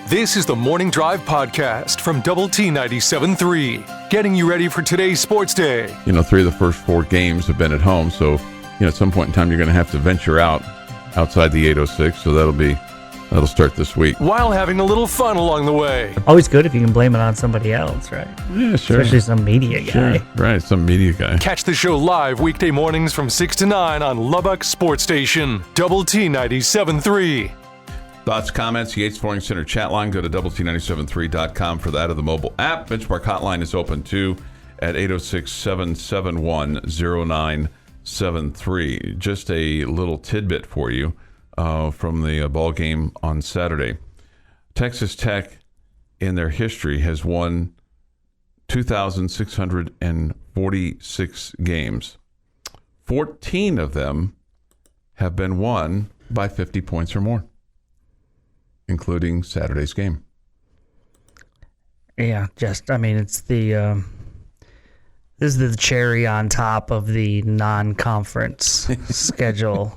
This is the Morning Drive Podcast from Double T 97.3, getting you ready for today's sports day. 3 of the first 4 games have been at home, so at some point in time you're going to have to venture outside the 806, so that'll start this week. While having a little fun along the way. Always good if you can blame it on somebody else, right? Yeah, sure. Especially some media guy. Sure. Right, some media guy. Catch the show live weekday mornings from 6 to 9 on Lubbock Sports Station, Double T 97.3. Thoughts, comments, Yates Flooring Center chat line. Go to doublet973.com for that, or the mobile app. Benchmark hotline is open too at 806-771-0973. Just a little tidbit for you from the ball game on Saturday. Texas Tech, in their history, has won 2,646 games. 14 of them have been won by 50 points or more, including Saturday's game. Yeah, it's the this is the cherry on top of the non-conference schedule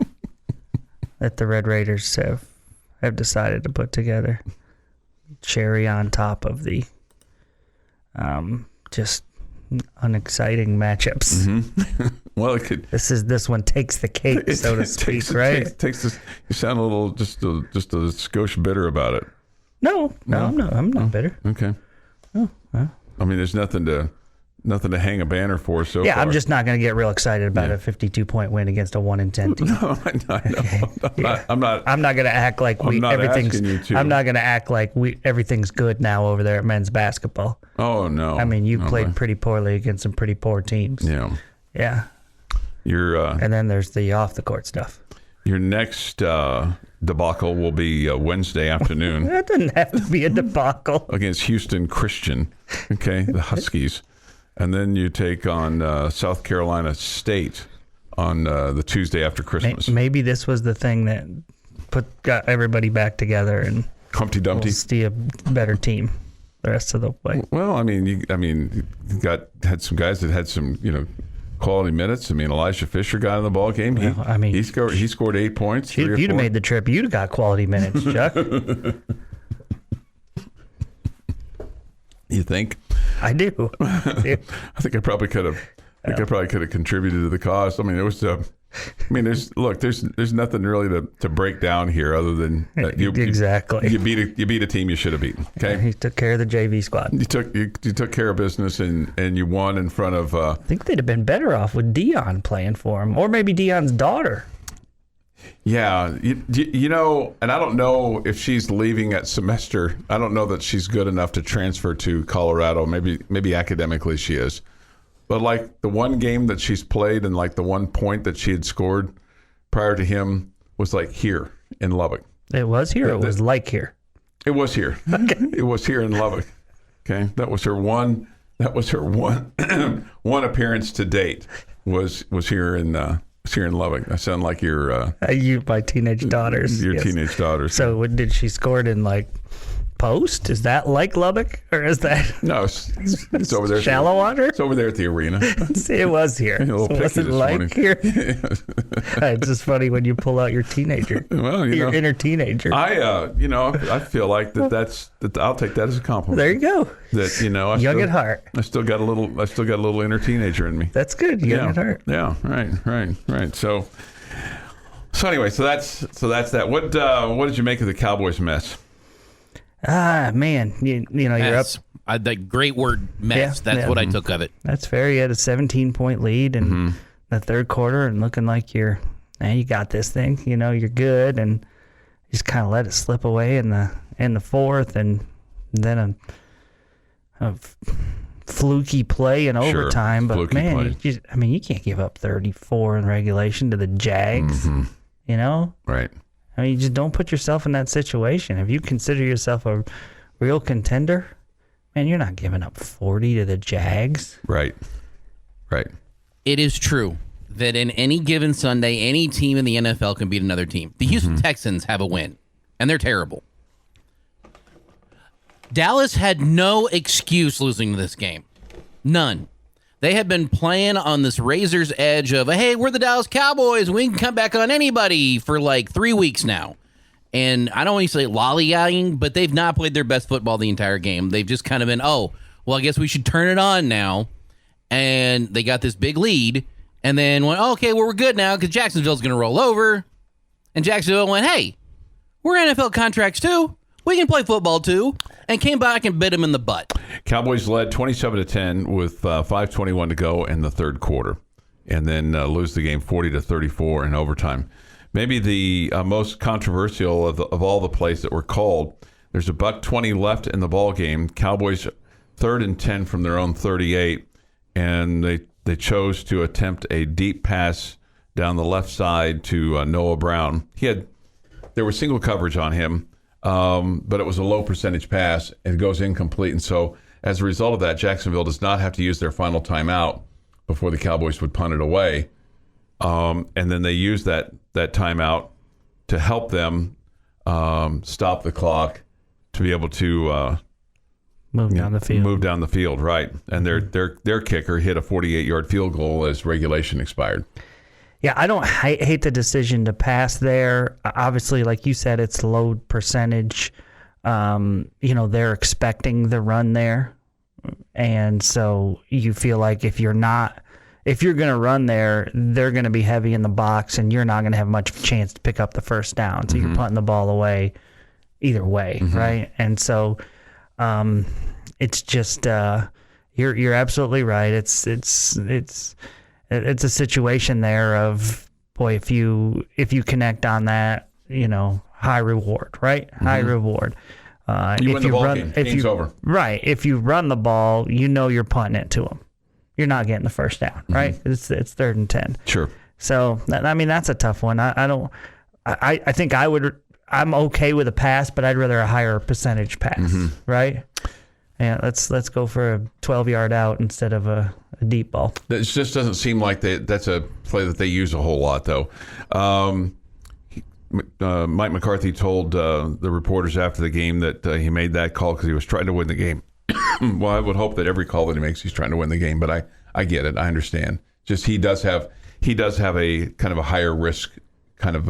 that the Red Raiders have decided to put together. Cherry on top of the just unexciting matchups. Mm-hmm. Well, it could. This one takes the cake, so to speak, right? Takes this. You sound a little just a skosh bitter about it. No, I'm not bitter. Okay. Oh, well. I mean, there's nothing to hang a banner for so far. Yeah, I'm just not going to get real excited about a 52-point win against a 1-10 team. No, I'm not. I'm not going to act like everything's good now over there at men's basketball. Oh no. I mean, you played pretty poorly against some pretty poor teams. Yeah. Yeah. You're. And then there's the off the court stuff. Your next debacle will be Wednesday afternoon. That doesn't have to be a debacle. Against Houston Christian, okay, the Huskies. And then you take on South Carolina State on the Tuesday after Christmas. Maybe this was the thing that got everybody back together, and Humpty Dumpty. We'll see a better team the rest of the way. Well, you had some guys that had some quality minutes. Elijah Fisher got in the ball game. He scored 8 points. If you'd have made the trip, you'd have got quality minutes, Chuck. You think? I do. I think I probably could have. Contributed to the cause. There's nothing really to break down here other than exactly. You beat a team you should have beaten. Okay. He took care of the JV squad. You took care of business and you won in front of. I think they'd have been better off with Dion playing for him, or maybe Dion's daughter. Yeah, and I don't know if she's leaving at semester. I don't know that she's good enough to transfer to Colorado. Maybe academically she is, but like the one game that she's played and like the 1 point that she had scored prior to him was like here in Lubbock. It was here. It was like here. It was here. Okay. It was here in Lubbock. Okay, that was her one. One appearance to date was here in. Here in Lubbock. I sound like your my teenage daughters. Your teenage daughters. So did she score it in like post? Is that like Lubbock, or is that no? It's over there. Shallow water. It's over there at the arena. It was here. A little so was it like morning. here? It's just funny when you pull out your teenager. Well, your inner teenager. I feel like that I'll take that as a compliment. There you go. That young at heart. I still got a little inner teenager in me. That's good. Young at heart. Yeah. Right. So anyway, so that's that. What did you make of the Cowboys mess? Man, you're up. The great word, mess. That's what I took of it. That's fair. You had a 17-point lead in the third quarter, and looking like you got this thing. You're good, and just kind of let it slip away in the fourth, and then a fluky play in overtime. Sure, but man, you can't give up 34 in regulation to the Jags. Right. You just don't put yourself in that situation. If you consider yourself a real contender, man, you're not giving up 40 to the Jags. Right. It is true that in any given Sunday, any team in the NFL can beat another team. The Houston Texans have a win, and they're terrible. Dallas had no excuse losing this game. None. They have been playing on this razor's edge of, hey, we're the Dallas Cowboys. We can come back on anybody for like 3 weeks now. And I don't want to say lollygagging, but they've not played their best football the entire game. They've just kind of been, oh, well, I guess we should turn it on now. And they got this big lead. And then went, oh, okay, well, we're good now because Jacksonville's going to roll over. And Jacksonville went, hey, we're NFL contracts too. We can play football too. And came back and bit him in the butt. Cowboys led 27-10 with 5:21 to go in the third quarter. And then lose the game 40-34 in overtime. Maybe the most controversial of all the plays that were called. There's a $1:20 left in the ball game. Cowboys 3rd and 10 from their own 38, and they chose to attempt a deep pass down the left side to Noah Brown. There was single coverage on him, but it was a low percentage pass and it goes incomplete. And so as a result of that, Jacksonville does not have to use their final timeout before the Cowboys would punt it away. And then they used that timeout to help them stop the clock to be able to move down the field. Right. And their kicker hit a 48-yard field goal as regulation expired. Yeah, I hate the decision to pass there. Obviously, like you said, it's low percentage. They're expecting the run there. And so you feel like if you're going to run there, they're going to be heavy in the box and you're not going to have much of a chance to pick up the first down. So you're punting the ball away either way, right? And so it's just you're absolutely right. It's a situation there of, boy, if you connect on that, high reward, right? High reward. You win the ball game. Game's over. Right. If you run the ball, you're punting it to them. You're not getting the first down, right? It's 3rd and 10. Sure. So that's a tough one. I think I'm okay with a pass, but I'd rather a higher percentage pass, right? Yeah, let's go for a 12-yard out instead of a deep ball. It just doesn't seem like that's a play that they use a whole lot, though. Mike McCarthy told the reporters after the game that he made that call because he was trying to win the game. Well, I would hope that every call that he makes, he's trying to win the game. But I get it. I understand. Just he does have a kind of a higher risk kind of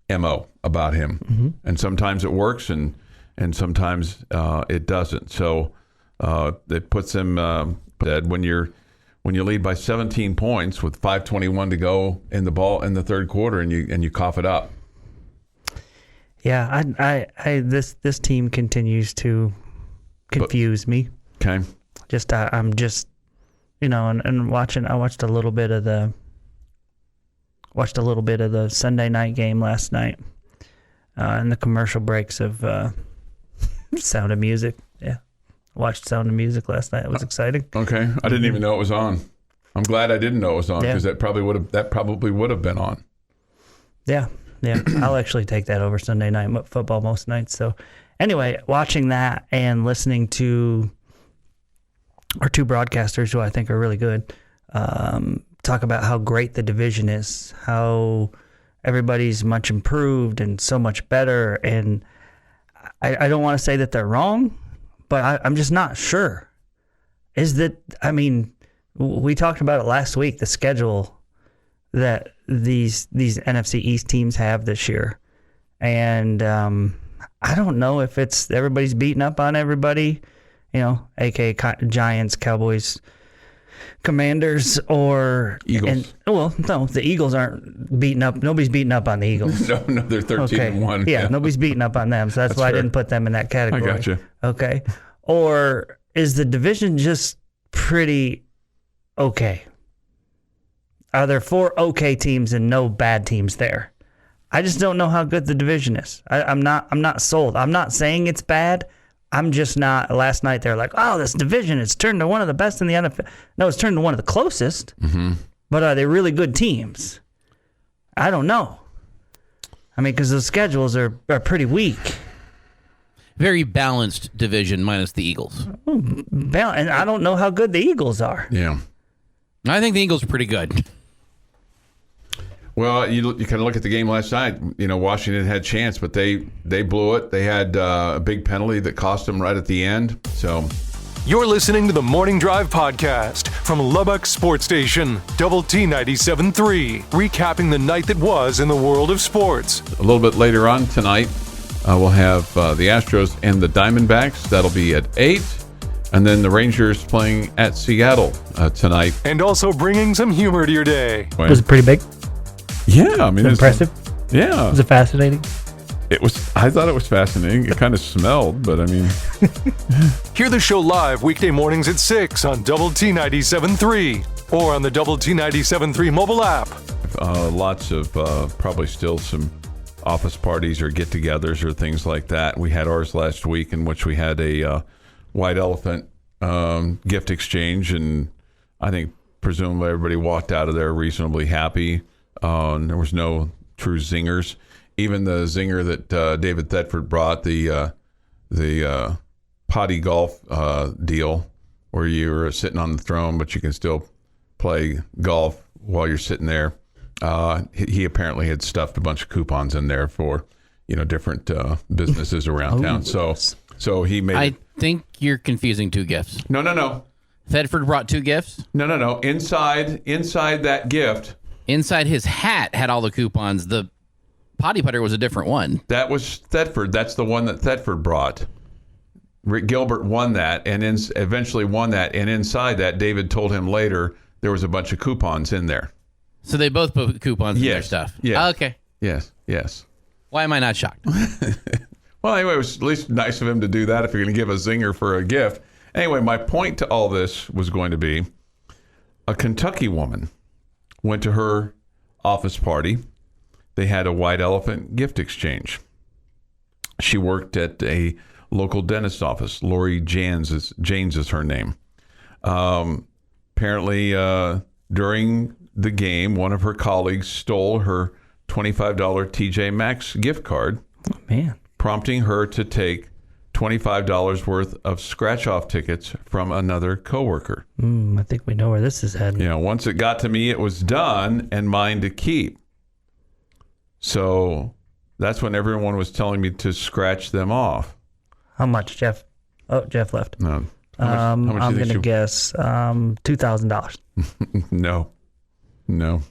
MO about him, and sometimes it works, and sometimes it doesn't. So it puts him dead when you lead by 17 points with 5:21 to go in the third quarter, and you cough it up. Yeah, this team continues to confuse me. Okay. I'm just, and watching. I watched a little bit of the Sunday night game last night, and the commercial breaks of Sound of Music. Yeah, watched Sound of Music last night. It was exciting. Okay, I didn't even know it was on. I'm glad I didn't know it was on because that probably would have been on. Yeah. I'll actually take that over Sunday night football most nights. So anyway, watching that and listening to our two broadcasters who I think are really good talk about how great the division is, how everybody's much improved and so much better. And I don't want to say that they're wrong, but I'm just not sure. We talked about it last week, the schedule that these NFC East teams have this year. And I don't know if it's everybody's beating up on everybody, aka Giants, Cowboys, Commanders, or Eagles. No, the Eagles aren't beating up. Nobody's beating up on the Eagles. no, they're 13-1. Yeah, nobody's beating up on them, so that's why fair. I didn't put them in that category. I gotcha. Okay, or is the division just pretty okay? Are there 4 okay teams and no bad teams there? I just don't know how good the division is. I'm not sold. I'm not saying it's bad. I'm just not. Last night they're like, oh, this division has turned to one of the best in the NFL. No, it's turned to one of the closest. Mm-hmm. But are they really good teams? I don't know. Because the schedules are pretty weak. Very balanced division minus the Eagles. And I don't know how good the Eagles are. Yeah. I think the Eagles are pretty good. Well, you kind of look at the game last night. Washington had a chance, but they blew it. They had a big penalty that cost them right at the end. So You're listening to the Morning Drive podcast from Lubbock Sports Station, Double T 97.3, recapping the night that was in the world of sports. A little bit later on tonight, we'll have the Astros and the Diamondbacks. That'll be at 8. And then the Rangers playing at Seattle tonight. And also bringing some humor to your day. Was it pretty big? Yeah, I mean, Was it impressive? Yeah. Was it fascinating? I thought it was fascinating. It kind of smelled, but I mean. Hear the show live weekday mornings at 6 on Double T 97.3 or on the Double T 97.3 mobile app. Lots of probably still some office parties or get-togethers or things like that. We had ours last week in which we had a white elephant gift exchange, and I think presumably everybody walked out of there reasonably happy. There was no true zingers. Even the zinger that David Thetford brought, the potty golf deal, where you're sitting on the throne, but you can still play golf while you're sitting there. He apparently had stuffed a bunch of coupons in there for, different businesses around town. So he made. I think you're confusing two gifts. No. Thetford brought two gifts. No. Inside that gift, inside his hat had all the coupons. The potty putter was a different one. That was Thetford. That's the one that Thetford brought. Rick Gilbert won that, and eventually won that. And inside that, David told him later there was a bunch of coupons in there. So they both put coupons in their stuff. Yeah. Okay. Yes. Why am I not shocked? Well, anyway, it was at least nice of him to do that if you're going to give a zinger for a gift. Anyway, my point to all this was going to be a Kentucky woman went to her office party. They had a white elephant gift exchange. She worked at a local dentist office. Lori Janes is her name. Apparently, during the game, one of her colleagues stole her $25 TJ Maxx gift card. Oh, man. Prompting her to take $25 worth of scratch-off tickets from another coworker. I think we know where this is heading. Once it got to me, it was done and mine to keep. So that's when everyone was telling me to scratch them off. How much, Jeff? Oh, Jeff left. No. How much I'm going to guess $2,000. No.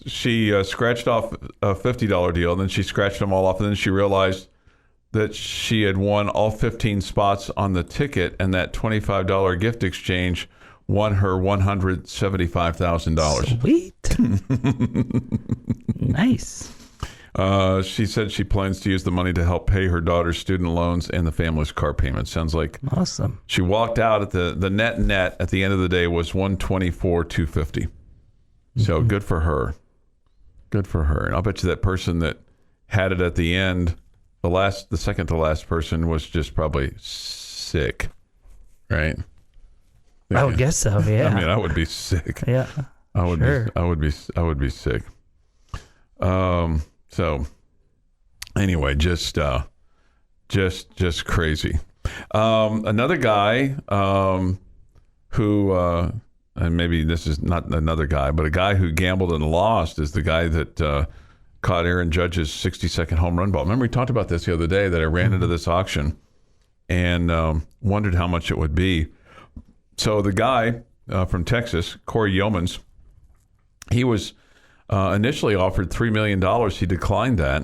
She scratched off a $50 deal, and then she scratched them all off, and then she realized that she had won all 15 spots on the ticket, and that $25 gift exchange won her $175,000. Sweet. Nice. She said she plans to use the money to help pay her daughter's student loans and the family's car payment. Sounds like awesome. She walked out at the net at the end of the day was $124,250. So good for her. Good for her. And I'll bet you that person that had it at the end, the second to last person was just probably sick, right? I would guess so. Yeah. I mean, I would be sick. Yeah. I would be sick. So anyway, just crazy. Another guy who and maybe this is not another guy, but a guy who gambled and lost is the guy that caught Aaron Judge's 60-second home run ball. Remember we talked about this the other day that I ran into this auction and wondered how much it would be. So the guy from Texas, Corey Yeomans, he was initially offered $3 million. He declined that.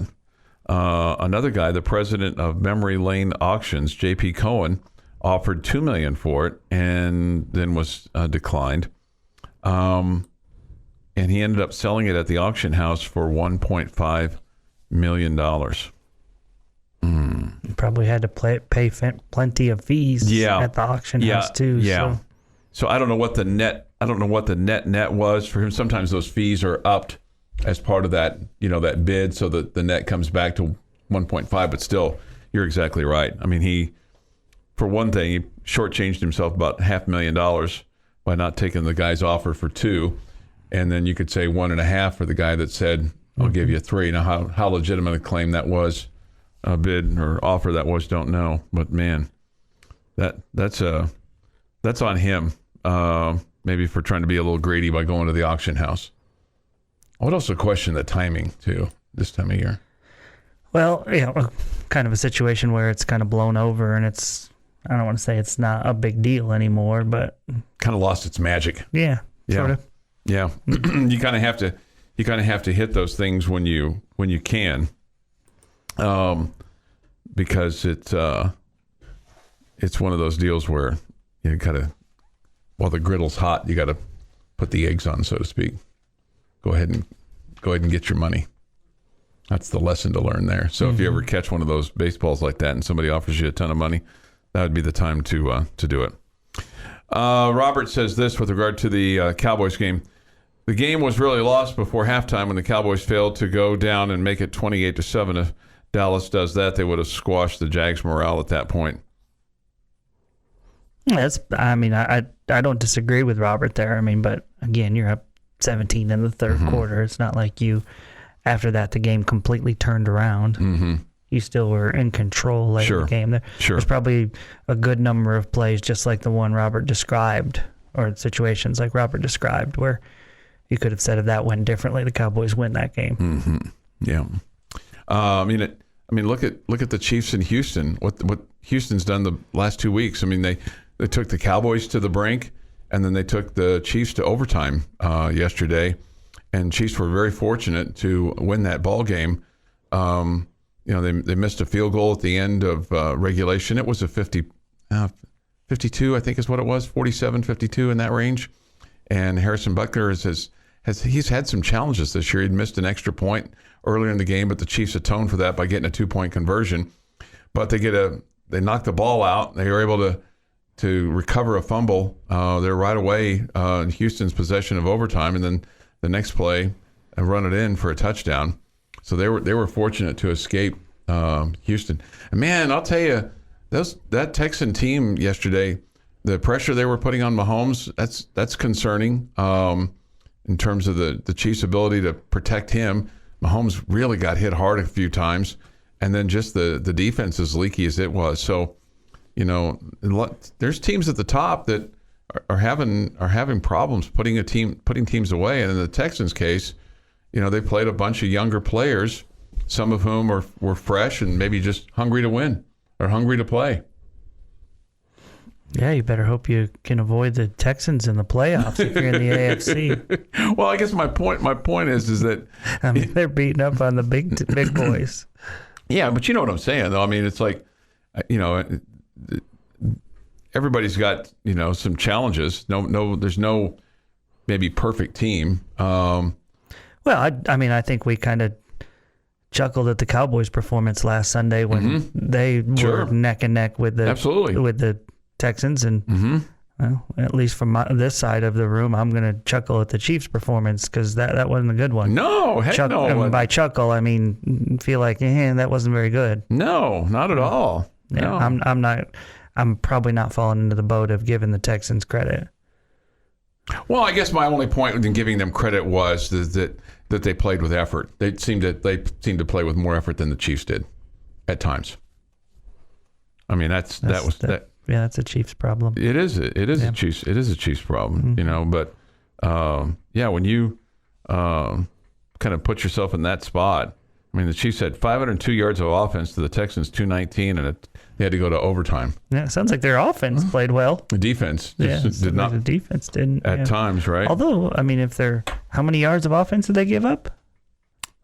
Another guy, the president of Memory Lane Auctions, J.P. Cohen, offered $2 million for it and then was declined. And he ended up selling it at the auction house for $1.5 million. You probably had to pay plenty of fees at the auction house too. Yeah. So I don't know what the net was for him. Sometimes those fees are upped as part of that, that bid, so that the net comes back to 1.5. But still, you're exactly right. I mean, he, for one thing, he shortchanged himself about $500,000 by not taking the guy's offer for $2 million, and then you could say $1.5 million for the guy that said, "I'll give you $3 million." Now, how legitimate a claim that was, a bid or offer that was, don't know. But man, that's on him. Maybe for trying to be a little greedy by going to the auction house. I would also question the timing too, this time of year. Well, kind of a situation where it's kind of blown over and it's I don't want to say it's not a big deal anymore, but kind of lost its magic. Yeah, sort of. Yeah, you kind of have to hit those things when you can, because it's one of those deals where you gotta, while the griddle's hot, you gotta put the eggs on, so to speak. Go ahead and get your money. That's the lesson to learn there. So if you ever catch one of those baseballs like that and somebody offers you a ton of money, that would be the time to do it. Robert says this with regard to the Cowboys game. The game was really lost before halftime when the Cowboys failed to go down and make it 28-7. If Dallas does that, they would have squashed the Jags' morale at that point. I don't disagree with Robert there. But again, you're up 17 in the third quarter. It's not like you, after that, the game completely turned around. Mm-hmm. You still were in control late in the game. There's probably a good number of plays just like the one Robert described, or situations like Robert described, where you could have said if that went differently, the Cowboys win that game. Mm-hmm. Yeah. Look at the Chiefs in Houston. What Houston's done the last 2 weeks. They took the Cowboys to the brink, and then they took the Chiefs to overtime yesterday. And Chiefs were very fortunate to win that ball game. They missed a field goal at the end of regulation. It was a 52, I think is what it was, 47-52 in that range. And Harrison Butker he's had some challenges this year. He'd missed an extra point earlier in the game, but the Chiefs atoned for that by getting a 2-point conversion. But they knocked the ball out. They were able to recover a fumble. They're right away in Houston's possession of overtime, and then the next play and run it in for a touchdown. So they were fortunate to escape Houston. And man, I'll tell you, that Texan team yesterday, the pressure they were putting on Mahomes, that's concerning in terms of the Chiefs' ability to protect him. Mahomes really got hit hard a few times, and then just the defense as leaky as it was. So, there's teams at the top that are having problems putting teams away. And in the Texans' case, they played a bunch of younger players, some of whom were fresh and maybe just hungry to win or hungry to play. Yeah, you better hope you can avoid the Texans in the playoffs if you're in the AFC. Well, I guess my point is that they're beating up on the big boys. Yeah, but you know what I'm saying, though. It's like, everybody's got some challenges. No, there's no maybe perfect team. Well, I think we kind of chuckled at the Cowboys' performance last Sunday when they were neck and neck with the Texans, and well, at least from this side of the room, I'm going to chuckle at the Chiefs' performance because that wasn't a good one. No, heck no. By chuckle, I mean feel like that wasn't very good. No, not at all. Yeah, no. I'm probably not falling into the boat of giving the Texans credit. Well, I guess my only point in giving them credit was that they played with effort. They seemed to play with more effort than the Chiefs did at times. That's a Chiefs problem. It is a Chiefs problem, but when you kind of put yourself in that spot, the Chiefs had 502 yards of offense to the Texans 219, and they had to go to overtime. Yeah, it sounds like their offense played well. The defense did not. The defense didn't at times, right? Although, how many yards of offense did they give up?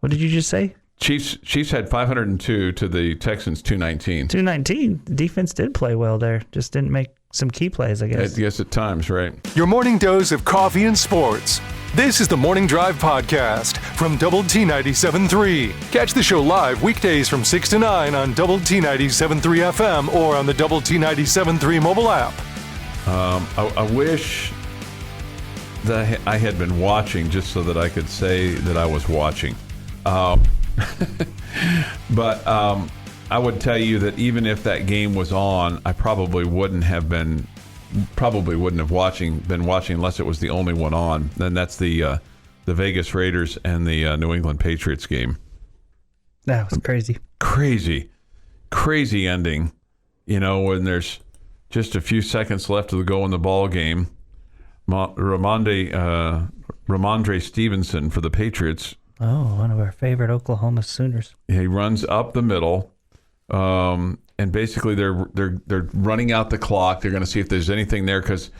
What did you just say? Chiefs had 502 to the Texans 219. 219. The defense did play well there. Just didn't make some key plays, I guess. Yes, at times, right? Your morning dose of coffee and sports. This is the Morning Drive Podcast from Double T 97.3. Catch the show live weekdays from 6 to 9 on Double T 97.3 FM or on the Double T 97.3 mobile app. I wish that I had been watching just so that I could say that I was watching. But I would tell you that even if that game was on, I probably wouldn't have been watching unless it was the only one on. And that's the Vegas Raiders and the New England Patriots game. That was crazy. Crazy ending. When there's just a few seconds left to go in the ball game, Ramondre Stevenson for the Patriots. Oh, one of our favorite Oklahoma Sooners. He runs up the middle, and basically they're running out the clock. They're going to see if there's anything there because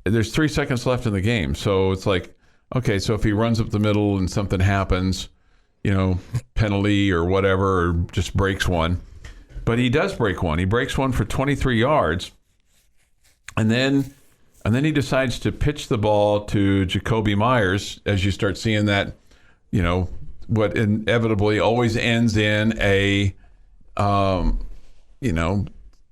there's 3 seconds left in the game. So it's like, okay, so if he runs up the middle and something happens, penalty or whatever, or just breaks one. But he does break one. He breaks one for 23 yards, and then he decides to pitch the ball to Jacoby Myers. As you start seeing that, what inevitably always ends in a,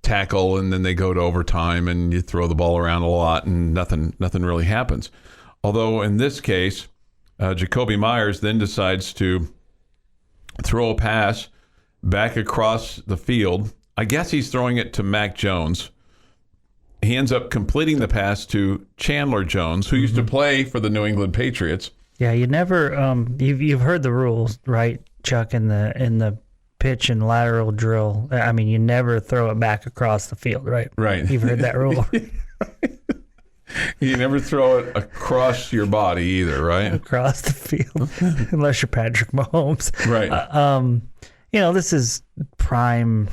tackle, and then they go to overtime, and you throw the ball around a lot, and nothing really happens. Although in this case, Jacoby Myers then decides to throw a pass back across the field. I guess he's throwing it to Mac Jones. He ends up completing the pass to Chandler Jones, who used to play for the New England Patriots. Yeah, you never you've heard the rules, right, Chuck, in the pitch and lateral drill. I mean, you never throw it back across the field, right? Right. You've heard that rule. You never throw it across your body either, right? Across the field, unless you're Patrick Mahomes. Right. This is prime.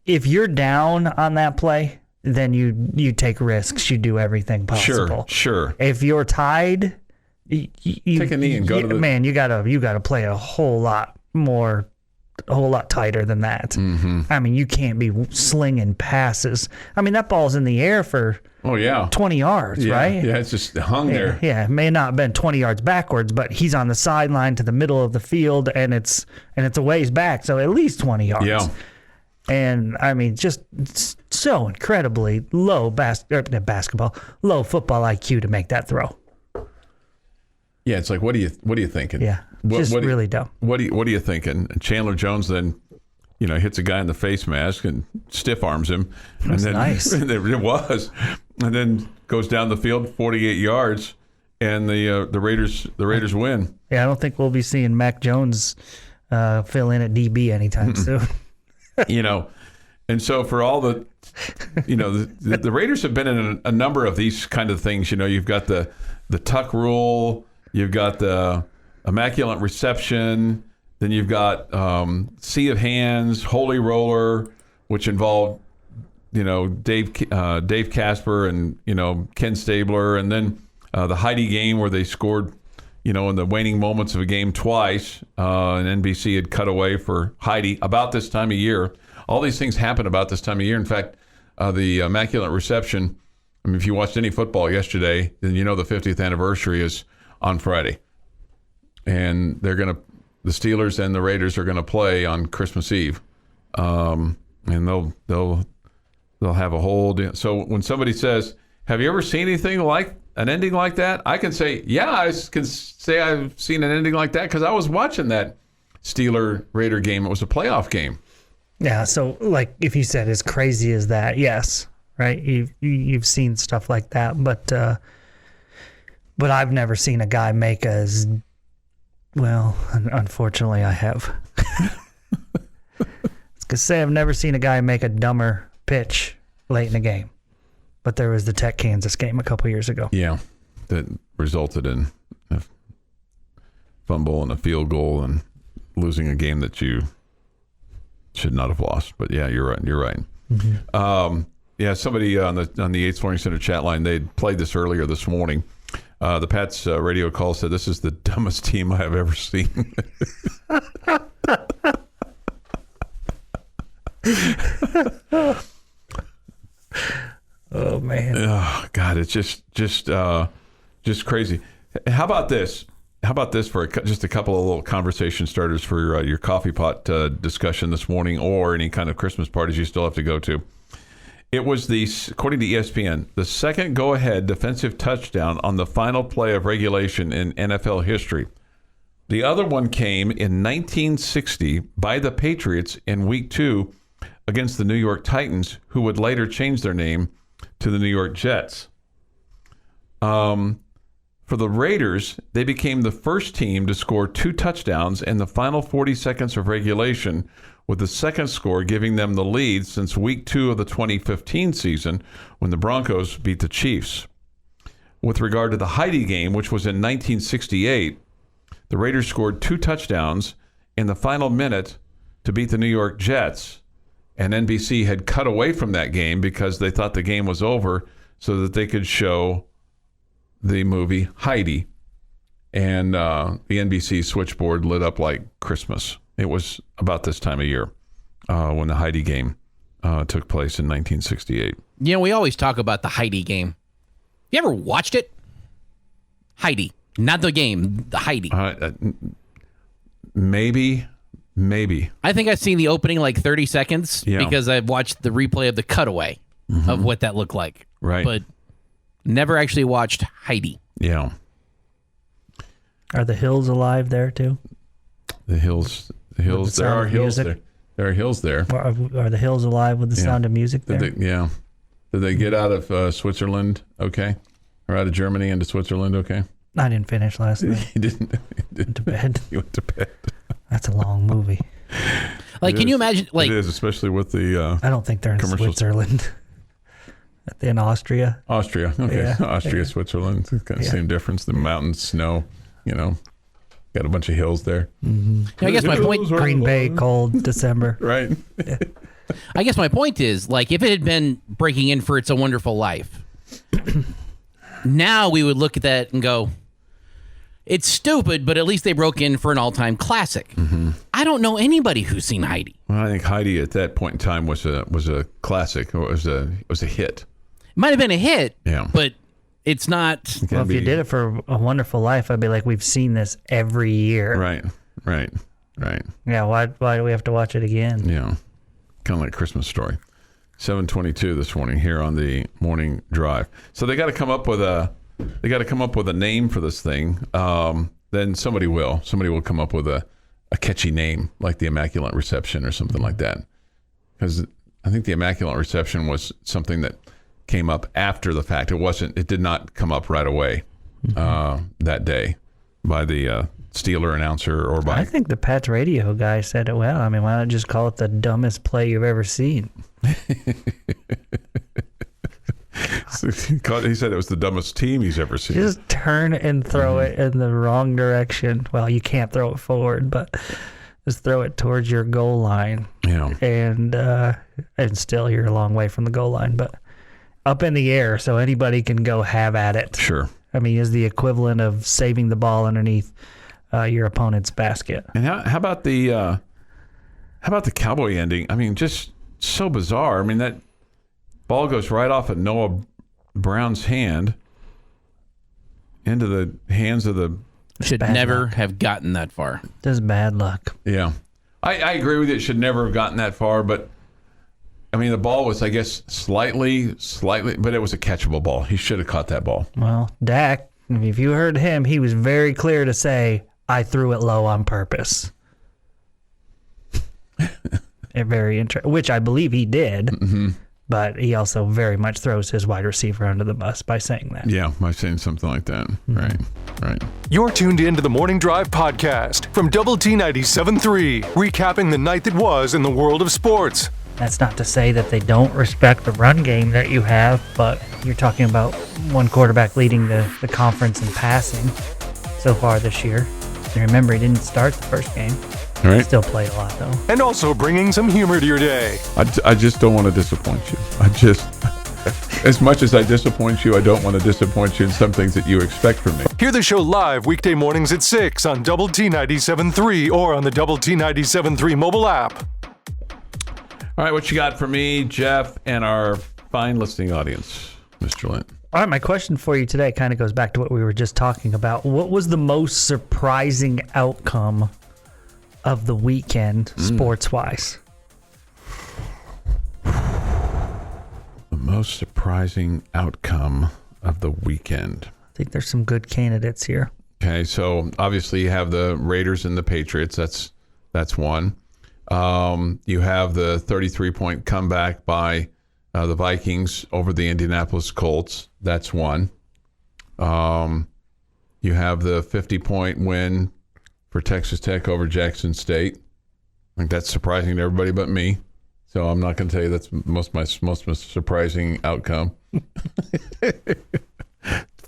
If you're down on that play, then you take risks. You do everything possible. Sure. If you're tied, you take a knee and go to the man. You gotta play a whole lot tighter than that. Mm-hmm. I mean, you can't be slinging passes. I mean, that ball's in the air for 20 yards, right? Yeah, it's just hung there. Yeah, it may not have been 20 yards backwards, but he's on the sideline to the middle of the field, and it's a ways back, so at least 20 yards. Yeah. And I mean, just so incredibly low low football IQ to make that throw. Yeah, it's like, what are you thinking? Yeah, really dumb. What are you thinking? And Chandler Jones then, hits a guy in the face mask and stiff arms him. That's nice. It was, and then goes down the field 48 yards, and the Raiders win. Yeah, I don't think we'll be seeing Mac Jones fill in at DB anytime soon. And so for all the, the Raiders have been in a number of these kind of things. You've got the tuck rule. You've got the immaculate reception. Then you've got sea of hands, holy roller, which involved, Dave Casper and, Ken Stabler. And then the Heidi game where they scored, in the waning moments of a game twice. And NBC had cut away for Heidi about this time of year. All these things happen about this time of year. In fact, the immaculate reception, I mean, if you watched any football yesterday, then the 50th anniversary is on Friday, and the Steelers and the Raiders are gonna play on Christmas Eve, and they'll have a whole. So when somebody says, "Have you ever seen anything like an ending like that?" I can say, "Yeah, I can say I've seen an ending like that because I was watching that Steeler Raider game. It was a playoff game." Yeah, so like if you said as crazy as that, yes, right? You've seen stuff like that, but I've never seen a guy make unfortunately I have. I was gonna say I've never seen a guy make a dumber pitch late in the game, but there was the Tech Kansas game a couple years ago. Yeah, that resulted in a fumble and a field goal and losing a game that you should not have lost. But yeah, you're right. Mm-hmm. Somebody on the 8th Flooring Center chat line, they played this earlier this morning. The Pats radio call said, "This is the dumbest team I have ever seen." Oh man! Oh God, it's just crazy. How about this? How about this for just a couple of little conversation starters for your coffee pot discussion this morning, or any kind of Christmas parties you still have to go to? It was according to ESPN, the second go-ahead defensive touchdown on the final play of regulation in NFL history. The other one came in 1960 by the Patriots in Week 2 against the New York Titans, who would later change their name to the New York Jets. For the Raiders, they became the first team to score 2 touchdowns in the final 40 seconds of regulation, with the second score giving them the lead since Week 2 of the 2015 season when the Broncos beat the Chiefs. With regard to the Heidi game, which was in 1968, the Raiders scored 2 touchdowns in the final minute to beat the New York Jets. And NBC had cut away from that game because they thought the game was over so that they could show the movie Heidi. And the NBC switchboard lit up like Christmas. It was about this time of year when the Heidi game took place in 1968. You know, we always talk about the Heidi game. You ever watched it? Heidi. Not the game, the Heidi. Maybe. I think I've seen the opening like 30 seconds Yeah. because I've watched the replay of the cutaway of what that looked like. Right. But never actually watched Heidi. Yeah. Are the hills alive there too? The hills. the There sound are of hills music? there. There are hills there. Are the hills alive with the sound of music there? Did they get out of Switzerland okay? Or out of Germany into Switzerland okay? I didn't finish last night. He didn't. Went to bed. He went to bed. That's a long movie. Like, can you imagine? Like, it is, especially with the I don't think they're in commercials. Switzerland. In Austria. Austria. Okay, Yeah. Austria, Switzerland. It's kind of same difference. The mountains, snow. Got a bunch of hills there. I guess my point. Green Bay, cold, December. Right. I guess my point is, like, if it had been breaking in for It's a Wonderful Life, now we would look at that and go, it's stupid, but at least they broke in for an all-time classic. I don't know anybody who's seen Heidi. Well, I think Heidi at that point in time was a classic. It was a hit. It might have been a hit, Yeah. but it's not. Well, if you did it for A Wonderful Life, I'd be like, we've seen this every year. Right. Yeah, why do we have to watch it again? Yeah. Kind of like Christmas Story. 7:22 this morning here on the morning drive. So they got to come up with a name for this thing. Then somebody will come up with a catchy name like the Immaculate Reception or something like that. Because I think the Immaculate Reception was something that came up after the fact. It did not come up right away that day by the Steeler announcer or by. I think the Pats radio guy said it well. I mean, why not just call it the dumbest play you've ever seen? He said it was the dumbest team he's ever seen. Just turn and throw it in the wrong direction. Well, you can't throw it forward, but just throw it towards your goal line. Yeah. And still you're a long way from the goal line, but up in the air so anybody can go have at it. Sure. I mean, is the equivalent of saving the ball underneath your opponent's basket. And how about the Cowboy ending? I mean, just so bizarre. I mean, that ball goes right off of Noah Brown's hand into the hands of the. Should never have gotten that far. Just bad luck. Yeah, I agree with you. It should never have gotten that far, but I mean, the ball was, I guess, slightly, but it was a catchable ball. He should have caught that ball. Well, Dak, if you heard him, he was very clear to say, I threw it low on purpose. Very interesting, which I believe he did, but he also very much throws his wide receiver under the bus by saying that. Yeah, by saying something like that. Right. You're tuned in to the Morning Drive podcast from Double T 97.3, recapping the night that was in the world of sports. That's not to say that they don't respect the run game that you have, but you're talking about one quarterback leading the conference in passing so far this year. And remember, he didn't start the first game. All right. Still played a lot, though. And also bringing some humor to your day. I just don't want to disappoint you. As much as I disappoint you, I don't want to disappoint you in some things that you expect from me. Hear the show live weekday mornings at 6 on Double T 97.3 or on the Double T 97.3 mobile app. All right, what you got for me, Jeff, and our fine listening audience, Mr. Lent? All right, my question for you today kind of goes back to what we were just talking about. What was the most surprising outcome of the weekend, sports-wise? The most surprising outcome of the weekend. I think there's some good candidates here. Okay, so obviously you have the Raiders and the Patriots. That's one. You have the 33-point comeback by the Vikings over the Indianapolis Colts. That's one. You have the 50-point win for Texas Tech over Jackson State. I think that's surprising to everybody but me. So I'm not going to tell you that's most surprising outcome.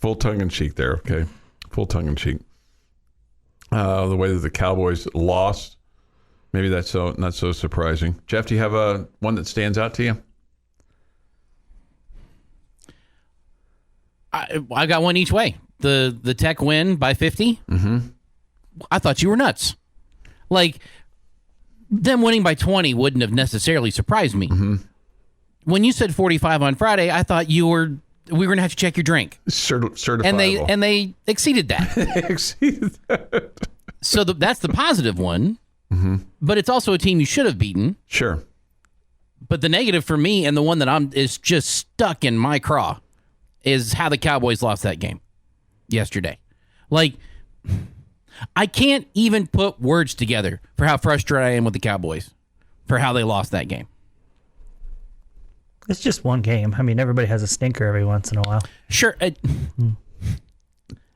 Full tongue-in-cheek there, okay? Full tongue-in-cheek. The way that the Cowboys lost maybe that's not so surprising. Jeff, do you have one that stands out to you? I got one each way. The Tech win by 50. Mm-hmm. I thought you were nuts. Like, them winning by 20 wouldn't have necessarily surprised me. Mm-hmm. When you said 45 on Friday, I thought we were going to have to check your drink. Certifiable. And they exceeded that. They exceeded that. So that's the positive one. Mm-hmm. But it's also a team you should have beaten. Sure. But the negative for me, and the one that is just stuck in my craw, is how the Cowboys lost that game yesterday. Like, I can't even put words together for how frustrated I am with the Cowboys for how they lost that game. It's just one game. I mean, everybody has a stinker every once in a while. Sure.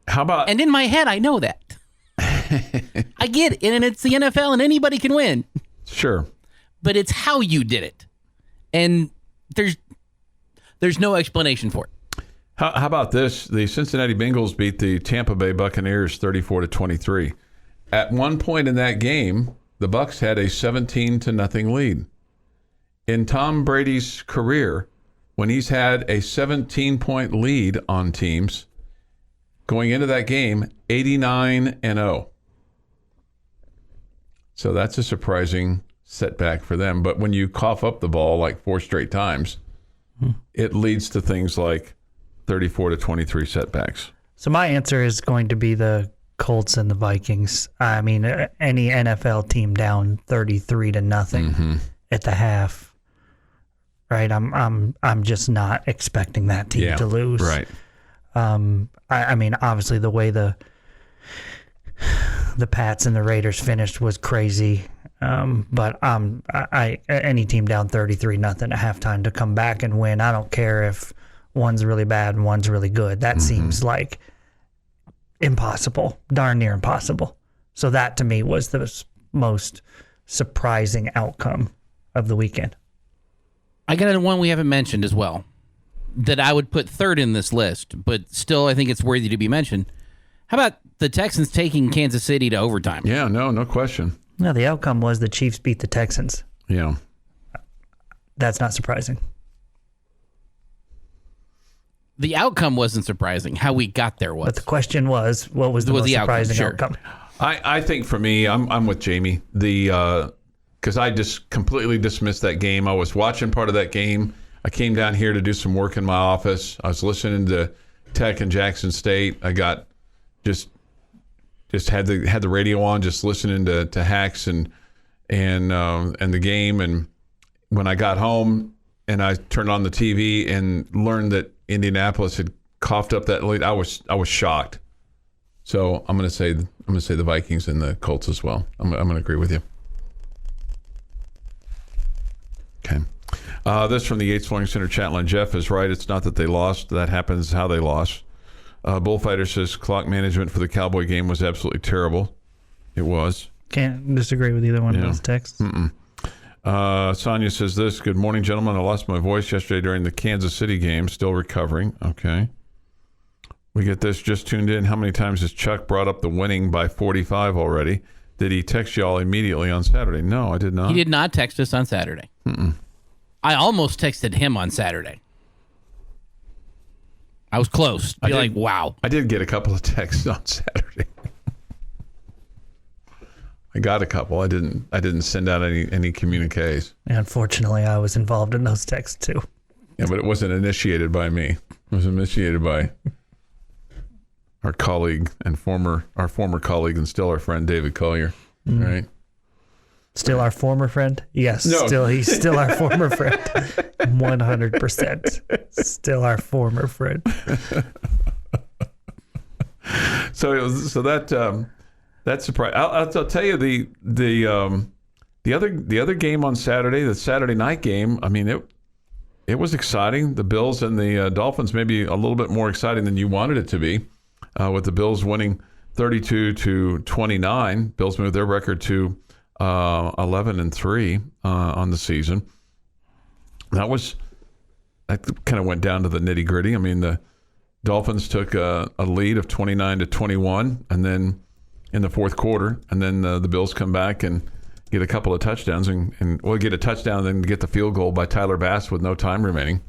How about... And in my head, I know that. I get it, and it's the NFL, and anybody can win. Sure. But it's how you did it. And there's no explanation for it. How about this? The Cincinnati Bengals beat the Tampa Bay Buccaneers 34-23. At one point in that game, the Bucs had a 17-0 lead. In Tom Brady's career, when he's had a 17-point lead on teams, going into that game, 89-0. So that's a surprising setback for them. But when you cough up the ball like 4 straight times, it leads to things like 34-23 setbacks. So my answer is going to be the Colts and the Vikings. I mean, any NFL team down 33-0 at the half, right? I'm just not expecting that team to lose. Right. I mean, obviously the way the Pats and the Raiders finished was crazy. But any team down 33-0 at halftime to come back and win, I don't care if one's really bad and one's really good. That seems like impossible, darn near impossible. So that to me was the most surprising outcome of the weekend. I got one we haven't mentioned as well that I would put third in this list, but still I think it's worthy to be mentioned. How about the Texans taking Kansas City to overtime? Yeah, no question. No, the outcome was the Chiefs beat the Texans. Yeah. That's not surprising. The outcome wasn't surprising. How we got there was. But the question was, what was the most surprising outcome? I think for me, I'm with Jamie. Because I just completely dismissed that game. I was watching part of that game. I came down here to do some work in my office. I was listening to Tech and Jackson State. I got just had the radio on, just listening to Hacks and the game. And when I got home and I turned on the TV and learned that Indianapolis had coughed up that lead, I was shocked. So I'm going to say the Vikings and the Colts as well. I'm going to agree with you. Okay. This from the Yates Flooring Center chat line. Jeff is right. It's not that they lost. That happens how they lost. Bullfighter says clock management for the Cowboy game was absolutely terrible. It was. Can't disagree with either one of those texts. Sonia says this. Good morning, gentlemen. I lost my voice yesterday during the Kansas City game. Still recovering. Okay. We get this. Just tuned in. How many times has Chuck brought up the winning by 45 already? Did he text y'all immediately on Saturday? No, I did not. He did not text us on Saturday. I almost texted him on Saturday. I was close. Be like, wow. I did get a couple of texts on Saturday. I got a couple. I didn't send out any communiques. Unfortunately, I was involved in those texts too. Yeah, but it wasn't initiated by me. It was initiated by our colleague and former colleague and still our friend David Collier. Right? Still our former friend? Yes. No. He's still our former friend. 100%. Still our former friend. So that surprised. I'll tell you the other game on Saturday, the Saturday night game. I mean it was exciting. The Bills and the Dolphins maybe a little bit more exciting than you wanted it to be, with the Bills winning 32-29. Bills moved their record to 11-3 on the season. That kind of went down to the nitty gritty. I mean, the Dolphins took a lead of 29-21, and then in the fourth quarter, and then the Bills come back and get a couple of touchdowns and we'll get a touchdown and then get the field goal by Tyler Bass with no time remaining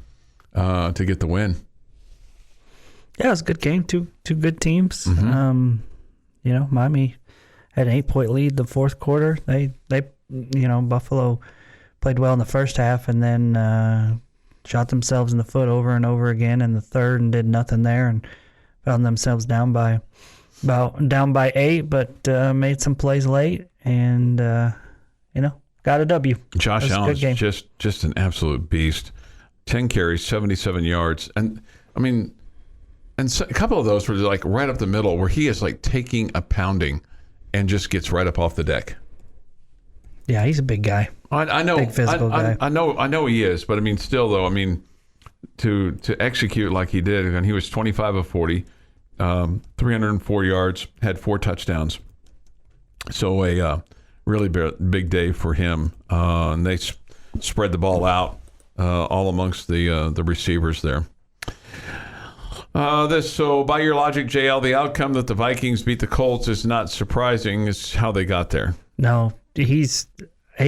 to get the win. Yeah, it was a good game. Two good teams. Miami had an 8-point lead the fourth quarter. They Buffalo played well in the first half and then shot themselves in the foot over and over again in the third and did nothing there and found themselves down by 8, but made some plays late and got a W. Josh Allen's just an absolute beast. 10 carries, 77 yards, and I mean. And so a couple of those were like right up the middle where he is like taking a pounding and just gets right up off the deck. Yeah, he's a big guy. I know. Big physical guy. I know he is, but I mean, still though, I mean, to execute like he did, and he was 25 of 40, 304 yards, had 4 touchdowns. So a really big day for him. And they spread the ball out all amongst the receivers there. So by your logic, JL, the outcome that the Vikings beat the Colts is not surprising. It's how they got there. No, he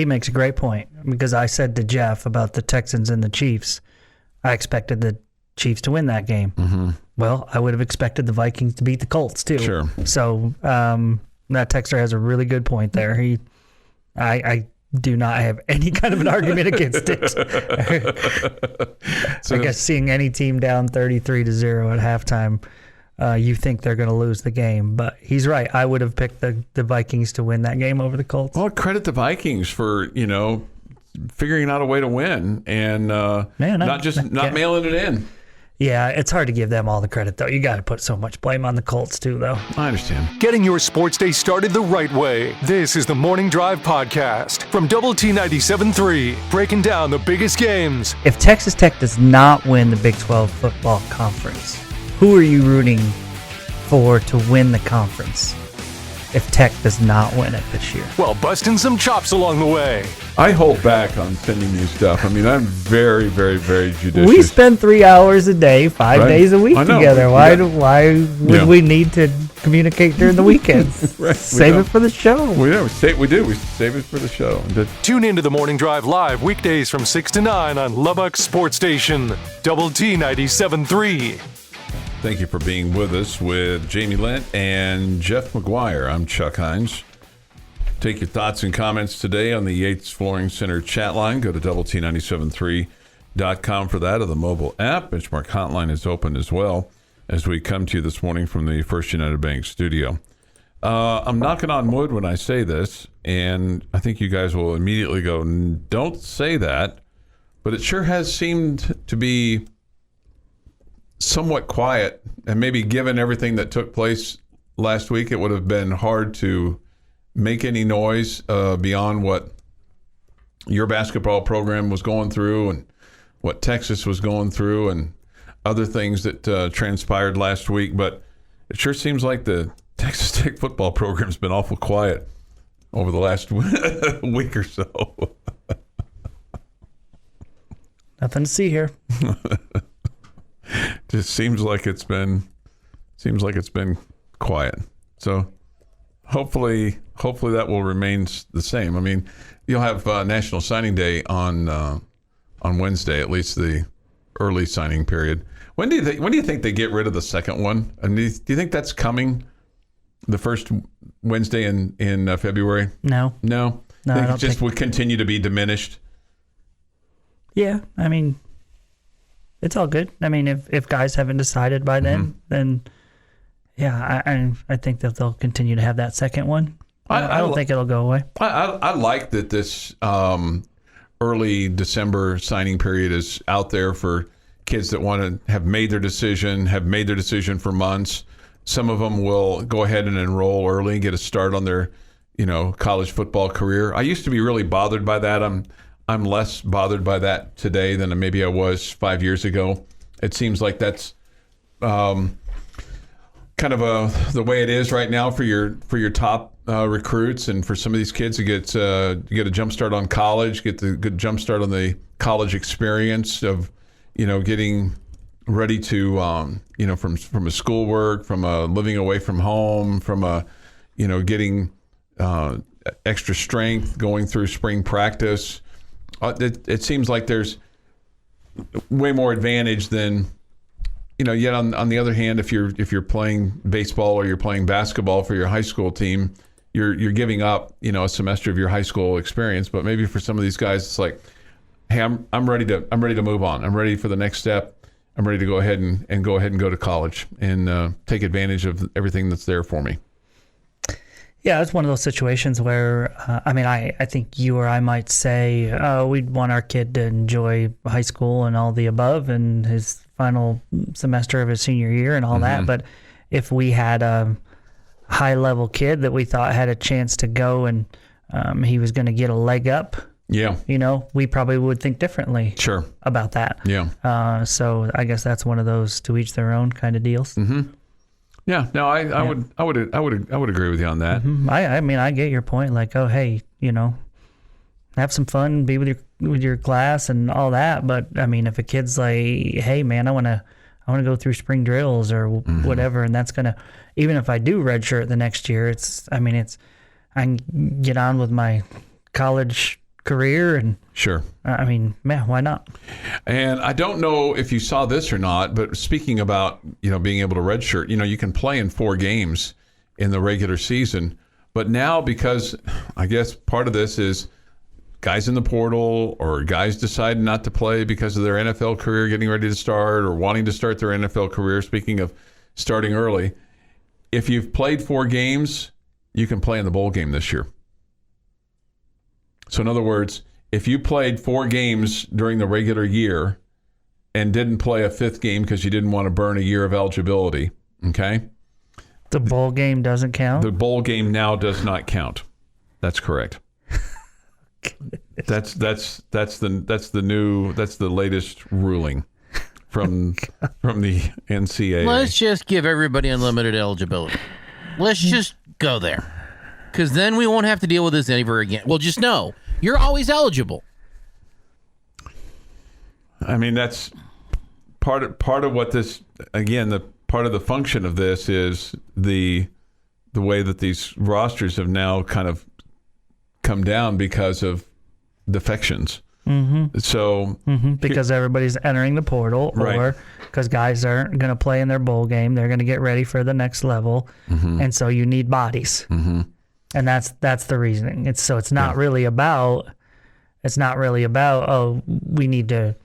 makes a great point because I said to Jeff about the Texans and the Chiefs, I expected the Chiefs to win that game. Mm-hmm. Well, I would have expected the Vikings to beat the Colts too. Sure. So that texter has a really good point there. I do not have any kind of an argument against it. I guess seeing any team down 33-0 at halftime, you think they're going to lose the game. But he's right. I would have picked the Vikings to win that game over the Colts. Well, credit the Vikings for, figuring out a way to win and not mailing it in. Yeah, it's hard to give them all the credit, though. You got to put so much blame on the Colts, too, though. I understand. Getting your sports day started the right way. This is the Morning Drive Podcast from Double T 97.3, breaking down the biggest games. If Texas Tech does not win the Big 12 football conference, who are you rooting for to win the conference if Tech does not win it this year? Well, busting some chops along the way. I hold back on sending you stuff. I mean, I'm very, very, very judicious. We spend 3 hours a day, 5 days a week together. Why would we need to communicate during the weekends? Right, Save it for the show. We do. We save it for the show. Tune into the Morning Drive live weekdays from 6 to 9 on Lubbock Sports Station, Double T 97.3. Thank you for being with us with Jamie Lent and Jeff McGuire. I'm Chuck Heinz. Take your thoughts and comments today on the Yates Flooring Center chat line. Go to doublet973.com for that, or the mobile app. Benchmark Hotline is open as well as we come to you this morning from the First United Bank studio. I'm knocking on wood when I say this, and I think you guys will immediately go, don't say that, but it sure has seemed to be somewhat quiet, and maybe given everything that took place last week, it would have been hard to make any noise beyond what your basketball program was going through and what Texas was going through and other things that transpired last week. But it sure seems like the Texas Tech football program's been awful quiet over the last week or so. Nothing to see here. Just seems like it's been quiet. So hopefully that will remain the same. I mean, you'll have National Signing Day on Wednesday, at least the early signing period. When do you think they get rid of the second one? And do you think that's coming? The first Wednesday in February? No. I don't think would continue to be diminished. Yeah, I mean, it's all good. I mean, if guys haven't decided by then, then yeah, I think that they'll continue to have that second one. I don't think it'll go away. I like that this early December signing period is out there for kids that want to have made their decision for months. Some of them will go ahead and enroll early and get a start on their, college football career. I used to be really bothered by that. I'm less bothered by that today than maybe I was 5 years ago. It seems like that's kind of the way it is right now for your top recruits, and for some of these kids to get a jump start on college, get the good jump start on the college experience of getting ready to from a schoolwork, from a living away from home, from a getting extra strength, going through spring practice. It seems like there's way more advantage than, yet on the other hand, if you're playing baseball or you're playing basketball for your high school team, you're giving up, a semester of your high school experience. But maybe for some of these guys, it's like, hey, I'm ready to move on. I'm ready for the next step. I'm ready to go ahead and go to college and take advantage of everything that's there for me. Yeah, it's one of those situations where, I think you or I might say, we'd want our kid to enjoy high school and all the above and his final semester of his senior year and all that. But if we had a high-level kid that we thought had a chance to go and he was going to get a leg up, we probably would think differently about that. Yeah. So I guess that's one of those to each their own kind of deals. Mm-hmm. Yeah. No, I would agree with you on that. Mm-hmm. I get your point. Like, oh, hey, have some fun, be with your class and all that. But if a kid's like, hey, man, I want to go through spring drills or whatever, and that's gonna, even if I do redshirt the next year, I can get on with my college career and man, why not? And I don't know if you saw this or not, but speaking about being able to redshirt, you can play in 4 games in the regular season, but now, because I guess part of this is guys in the portal or guys deciding not to play because of their NFL career getting ready to start or wanting to start their NFL career. Speaking of starting early, if you've played 4 games, you can play in the bowl game this year. So in other words, if you played 4 games during the regular year and didn't play a 5th game because you didn't want to burn a year of eligibility, okay? The bowl game doesn't count? The bowl game now does not count. That's correct. That's the latest ruling from the NCAA. Let's just give everybody unlimited eligibility. Let's just go there. Because then we won't have to deal with this ever again. Well, just know, you're always eligible. That's part of what this, again, the part of the function of this is the way that these rosters have now kind of come down because of defections. Mm-hmm. So because everybody's entering the portal, or because guys aren't going to play in their bowl game, they're going to get ready for the next level, and so you need bodies. And that's the reasoning. It's not really about oh, we need to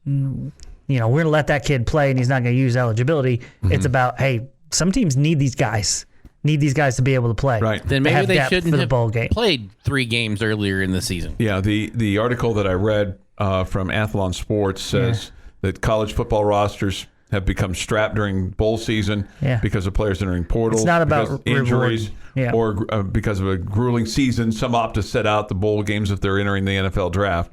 we're going to let that kid play and he's not going to use eligibility. It's about, hey, some teams need these guys to be able to play. Right. Then maybe they shouldn't have bowl game. Played 3 games earlier in the season. Yeah, the article that I read from Athlon Sports says that college football rosters have become strapped during bowl season because of players entering portals. It's not about injuries or because of a grueling season. Some opt to set out the bowl games if they're entering the NFL draft.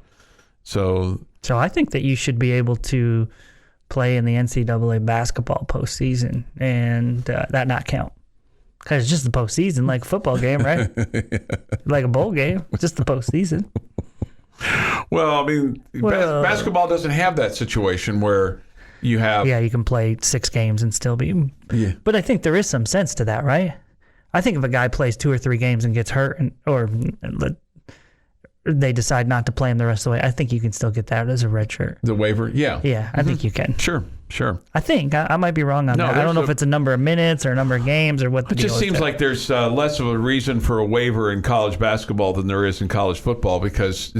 So I think that you should be able to play in the NCAA basketball postseason and that not count. Because it's just the postseason, like a football game, right? Like a bowl game, just the postseason. Well, basketball doesn't have that situation where you have... Yeah, you can play 6 games and still be... Yeah. But I think there is some sense to that, right? I think if a guy plays 2 or 3 games and gets hurt or they decide not to play him the rest of the way, I think you can still get that as a red shirt. The waiver? Yeah. Yeah, I think you can. Sure. I think. I might be wrong on that. I don't know if it's a number of minutes or a number of games or what the deal is. It just seems like there's less of a reason for a waiver in college basketball than there is in college football because...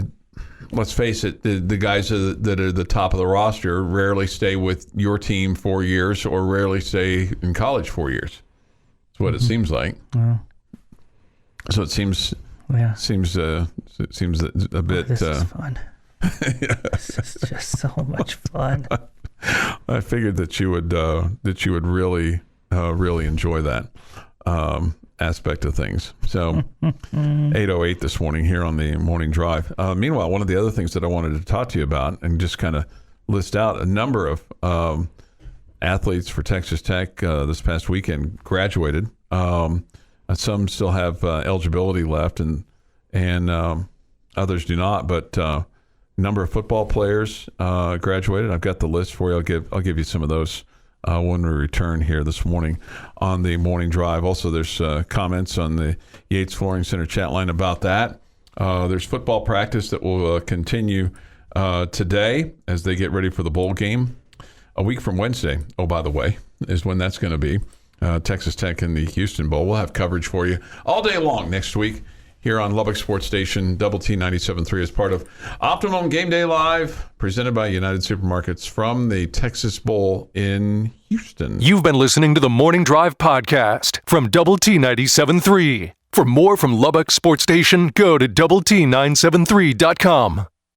Let's face it, the guys that are the top of the roster rarely stay with your team 4 years or rarely stay in college 4 years. That's what it seems like. So it seems a bit... This is fun. This is just so much fun. I figured that you would really enjoy that aspect of things. So 8:08 this morning here on the morning drive. Meanwhile, one of the other things that I wanted to talk to you about and just kind of list out a number of athletes for Texas Tech this past weekend graduated. Some still have eligibility left and others do not, but number of football players graduated. I've got the list for you. I'll give you some of those when we return here this morning on the morning drive. Also, there's comments on the Yates Flooring Center chat line about that. There's football practice that will continue today as they get ready for the bowl game. A week from Wednesday, oh, by the way, is when that's going to be. Texas Tech and the Houston Bowl. We'll have coverage for you all day long next week here on Lubbock Sports Station, Double T 97.3 as part of Optimum Game Day Live, presented by United Supermarkets from the Texas Bowl in Houston. You've been listening to the Morning Drive podcast from Double T 97.3. For more from Lubbock Sports Station, go to doublet973.com.